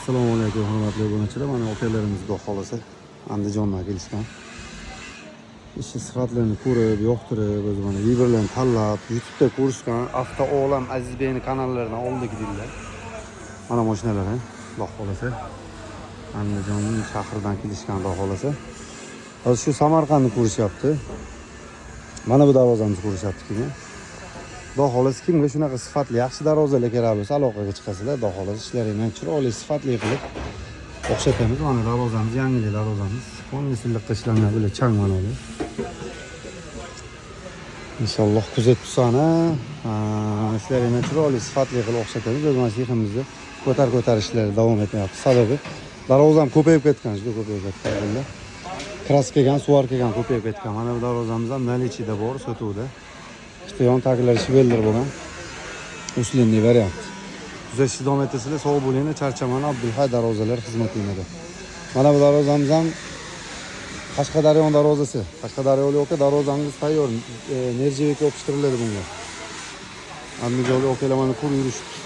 Assalomu alaykum hurmatli obunachilar. Mana okalarimiz Xudo xolasa Andijondan kelishgan. Ishi sifatlarini ko'rib, yoqtirib, o'zi mana vibrlarni tanlab, YouTube'da ko'rishgan Avto Olam Azizbekning kanallaridan oldik dedilar. Mana mashinalar, Xudo xolasa Andijonning shahridan kelishgan Xudo xolasa. Hozir shu Samarqandni ko'rishyapti. Mana bu darvozamizni ko'rishyapti keyin. Xudo xolasa kimga shunaqa sifatli, yaxshi darvozalar kerak bo'lsa aloqaga chiqasizlar. Xudo xolasa ishlaringni chiroyli, sifatli qilib o'xshatamiz. Mana darvozamiz, yangi darvozamiz. Qo'lni silliqqa ishlangan böyle chang mana bu. Inshaalloh kuzatib sana, ishlaringni chiroyli, sifatli qilib o'xshatamiz. O'z mana shehrimizda ko'tarishlar davom etyapti. Sababi darvozam ko'payib ketgan, juda ko'payib ketgan. Kras kelgan, suvar kelgan ko'payib ketgan. Mana bu darvozamiz ham nalichida bor, sotuvda. İşte yon tagilar shiveldir bo'lgan. Uslinli variant. Tuzatishni davom etasizlar, sog' bo'linglar, charchamani Abdulhay darvozalar xizmatingizda. Mana bu darvozamiz ham Qashqadaryo darvozasi. Qashqadaryolik oka darvozamiz tayyor. Nerjivik yopishtiriladi bunga. Andijonda okalar mana ko'rib yurishdi.